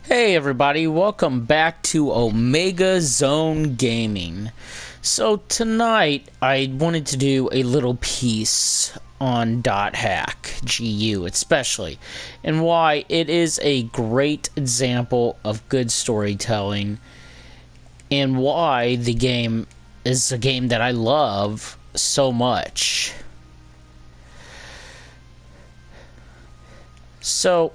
Hey everybody, welcome back to Omega Zone Gaming. So tonight I wanted to do a little piece on .hack GU especially, and why it is a great example of good storytelling, and why the game is a game that I love so much. So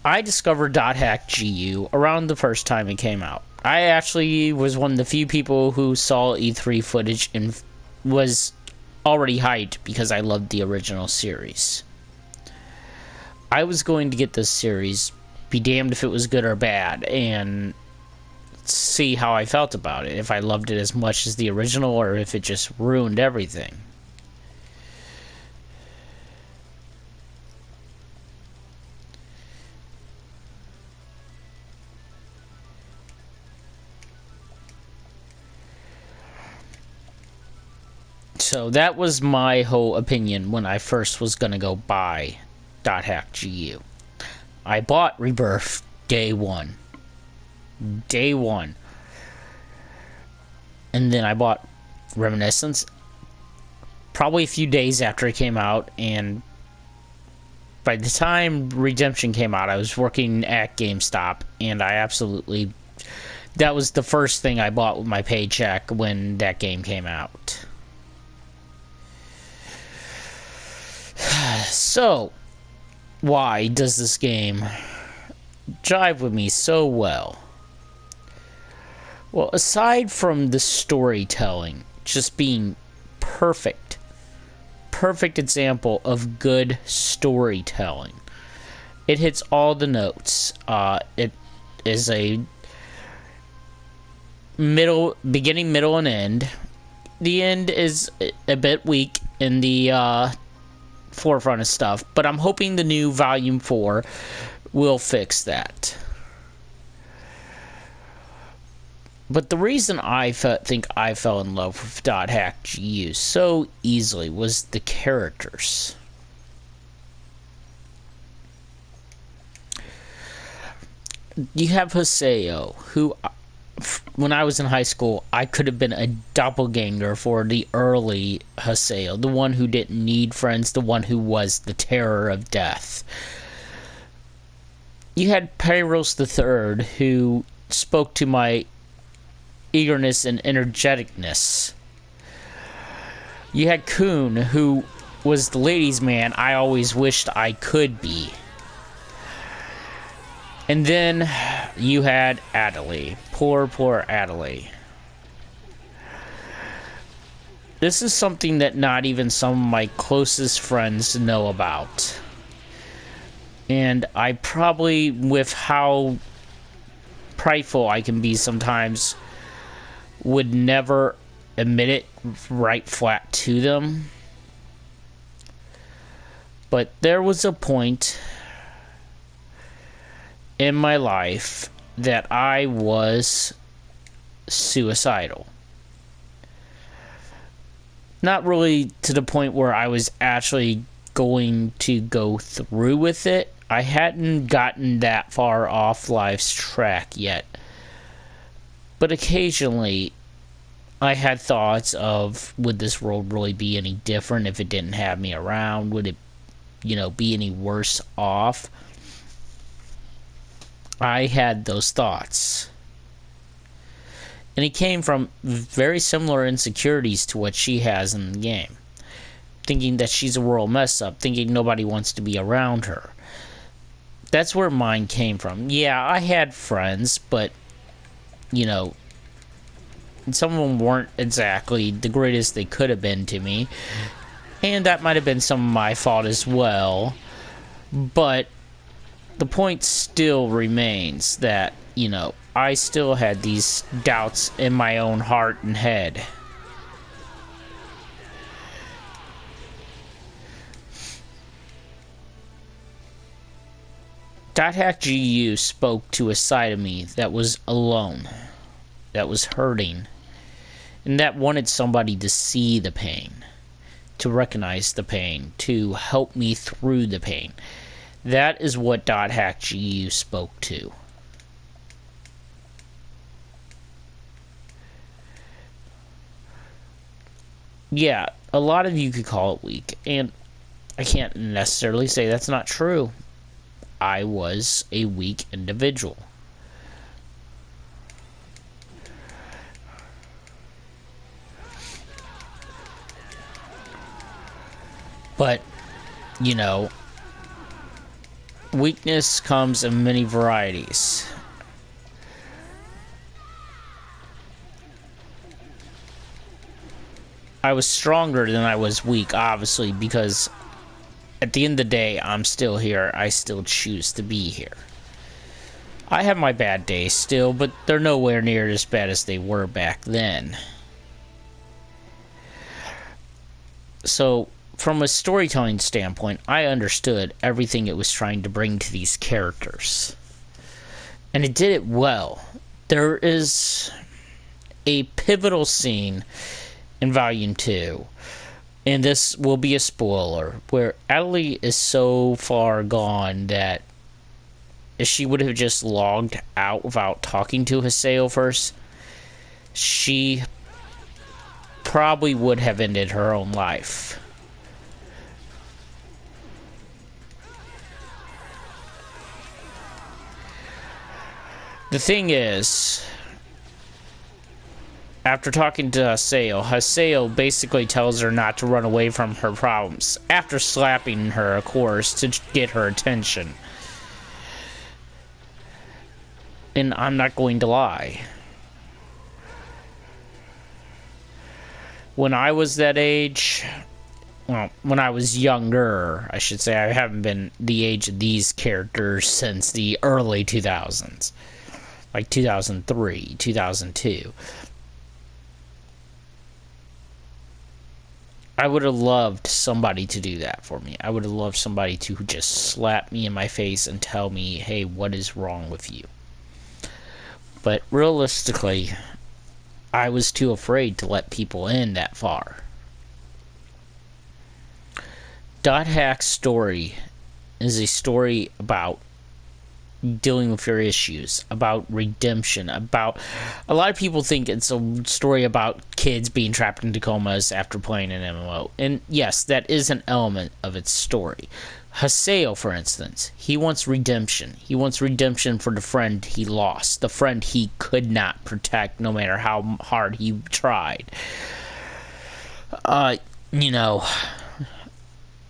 I discovered .hack GU around the first time it came out. I actually was one of the few people who saw E3 footage and was already hyped because I loved the original series. I was going to get this series, be damned if it was good or bad, and see how I felt about it. If I loved it as much as the original or if it just ruined everything. So that was my whole opinion when I first was gonna go buy .hack GU. I bought Rebirth day one. Day one. And then I bought Reminiscence probably a few days after it came out, and by the time Redemption came out, I was working at GameStop, and that was the first thing I bought with my paycheck when that game came out. So, why does this game jive with me so well? Well, aside from the storytelling just being perfect example of good storytelling, it hits all the notes. It is a beginning, middle, and end. The end is a bit weak in the forefront of stuff, but I'm hoping the new Volume 4 will fix that. But the reason I think I fell in love with .hack GU so easily was the characters. You have Haseo, who, when I was in high school, I could have been a doppelganger for the early Haseo, the one who didn't need friends, the one who was the terror of death. You had Pyros III, who spoke to my eagerness and energeticness. You had Kun, who was the ladies' man I always wished I could be. And then you had Adelaide. Poor Adelaide. This is something that not even some of my closest friends know about. And I probably, with how prideful I can be sometimes, would never admit it right flat to them. But there was a point in my life that I was suicidal. Not really to the point where I was actually going to go through with it. I hadn't gotten that far off life's track yet. But occasionally, I had thoughts of, would this world really be any different if it didn't have me around? Would it, be any worse off? I had those thoughts. And it came from very similar insecurities to what she has in the game. Thinking that she's a world mess up, thinking nobody wants to be around her. That's where mine came from. Yeah, I had friends, but, some of them weren't exactly the greatest they could have been to me. And that might have been some of my fault as well. But the point still remains that, I still had these doubts in my own heart and head. .hack GU spoke to a side of me that was alone, that was hurting, and that wanted somebody to see the pain, to recognize the pain, to help me through the pain. That is what .hack GU spoke to. Yeah, a lot of you could call it weak, and I can't necessarily say that's not true. I was a weak individual. But, you know, weakness comes in many varieties. I was stronger than I was weak, obviously, because at the end of the day, I'm still here. I still choose to be here. I have my bad days still, but they're nowhere near as bad as they were back then. So, from a storytelling standpoint, I understood everything it was trying to bring to these characters. And it did it well. There is a pivotal scene in Volume 2, and this will be a spoiler, where Adaleigh is so far gone that if she would have just logged out without talking to Haseo first, she probably would have ended her own life. The thing is, after talking to Haseo basically tells her not to run away from her problems, after slapping her, of course, to get her attention. And I'm not going to lie. When I was that age, well, when I was younger, I should say, I haven't been the age of these characters since the early 2000s. Like 2003, 2002. I would have loved somebody to do that for me. I would have loved somebody to just slap me in my face and tell me, hey, what is wrong with you? But realistically, I was too afraid to let people in that far. .hack's story is a story about dealing with your issues, about redemption, about... A lot of people think it's a story about kids being trapped into comas after playing an MMO. And yes, that is an element of its story. Haseo, for instance, he wants redemption. He wants redemption for the friend he lost, the friend he could not protect no matter how hard he tried. You know,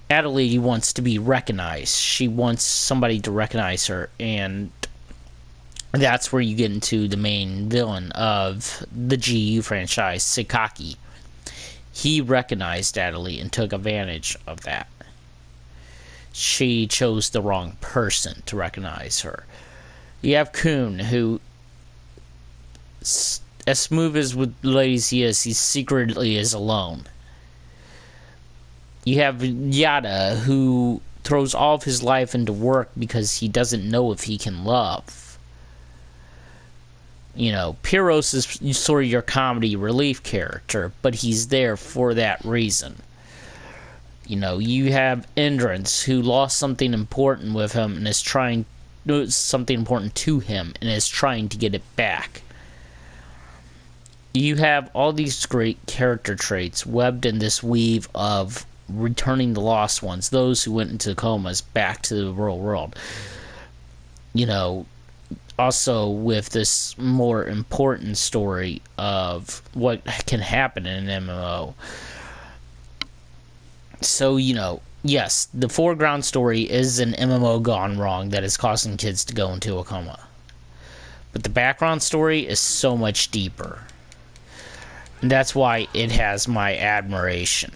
Adaleigh wants to be recognized. She wants somebody to recognize her, and that's where you get into the main villain of the GU franchise, Sakaki. He recognized Adaleigh and took advantage of that. She chose the wrong person to recognize her. You have Khun, who, as smooth as with ladies he secretly is alone. You have Yada, who throws all of his life into work because he doesn't know if he can love. You know, Pyros is sort of your comedy relief character, but he's there for that reason. You know, you have Endrance, who lost something important with him and is trying... something important to him and is trying to get it back. You have all these great character traits webbed in this weave of returning the lost ones, those who went into comas, back to the real world. You know, also with this more important story of what can happen in an MMO. So, you know, yes, the foreground story is an MMO gone wrong that is causing kids to go into a coma. But the background story is so much deeper. And that's why it has my admiration.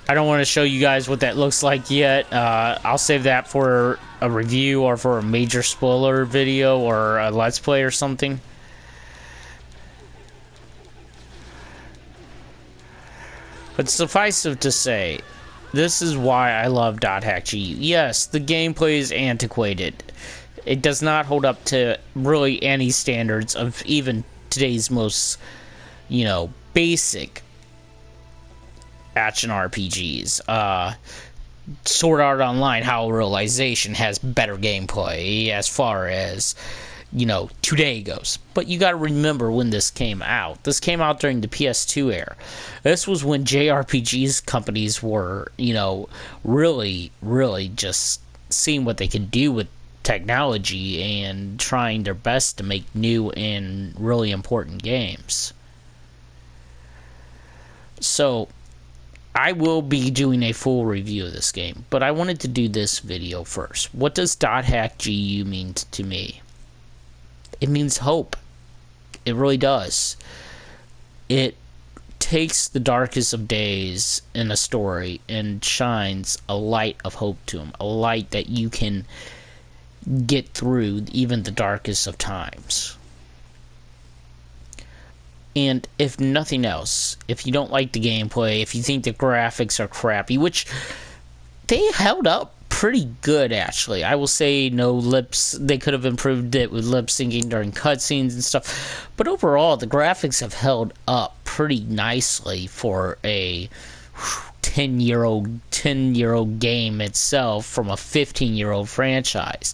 I don't want to show you guys what that looks like yet. I'll save that for a review or for a major spoiler video or a let's play or something. But suffice it to say, this is why I love .hack GU. Yes, the gameplay is antiquated. It does not hold up to really any standards of even today's most, you know, basic action RPGs. Sword Art Online Hollow Realization has better gameplay as far as, you know, today goes. But you gotta remember when this came out. This came out during the PS2 era. This was when JRPGs companies were, you know, really, really just seeing what they could do with technology and trying their best to make new and really important games. So, I will be doing a full review of this game, but I wanted to do this video first. What does .hack GU mean to me? It means hope. It really does. It takes the darkest of days in a story and shines a light of hope to them. A light that you can get through even the darkest of times. And if nothing else, if you don't like the gameplay, if you think the graphics are crappy, which they held up pretty good, actually. I will say no lips. They could have improved it with lip syncing during cutscenes and stuff. But overall, the graphics have held up pretty nicely for a 10-year-old game itself from a 15-year-old franchise.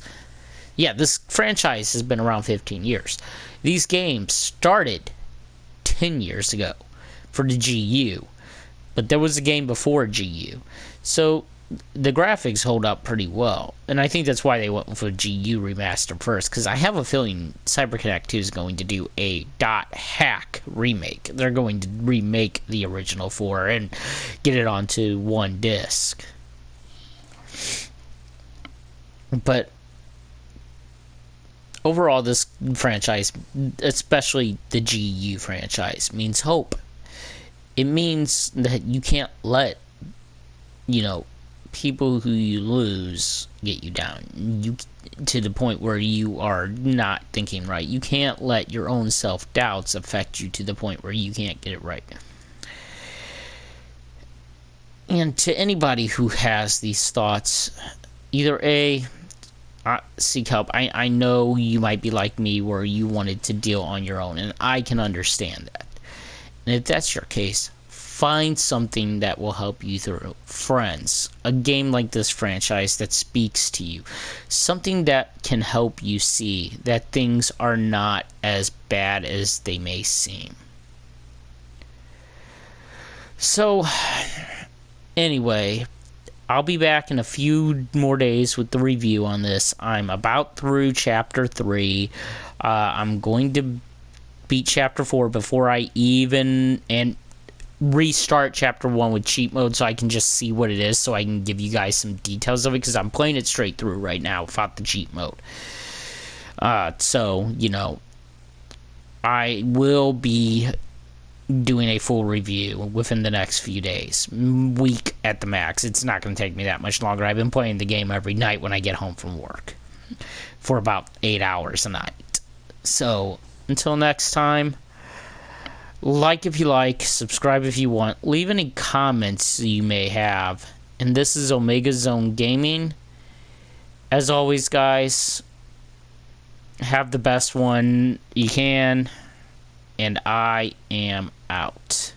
Yeah, this franchise has been around 15 years. These games started 10 years ago for the GU, but there was a game before GU. So the graphics hold up pretty well, and I think that's why they went for GU remaster first, because I have a feeling CyberConnect 2 is going to do a .hack remake. They're going to remake the original 4 and get it onto one disc. But overall, this franchise, especially the GU franchise, means hope. It means that you can't let, you know, people who you lose get you down to the point where you are not thinking right. You can't let your own self-doubts affect you to the point where you can't get it right. And to anybody who has these thoughts, either A, seek help. I know you might be like me where you wanted to deal on your own, and I can understand that. And if that's your case, find something that will help you through. Friends, a game like this franchise that speaks to you, something that can help you see that things are not as bad as they may seem. So, anyway, I'll be back in a few more days with the review on this. I'm about through Chapter 3. I'm going to beat Chapter 4 before I even restart Chapter 1 with cheat mode so I can just see what it is, so I can give you guys some details of it, because I'm playing it straight through right now without the cheat mode. So, you know, I will be doing a full review within the next few days, week at the max. It's not going to take me that much longer. I've been playing the game every night when I get home from work for about 8 hours a night. So until next time, like if you like, subscribe if you want, leave any comments you may have, and this is Omega Zone Gaming. As always, guys, have the best one you can, and I am out.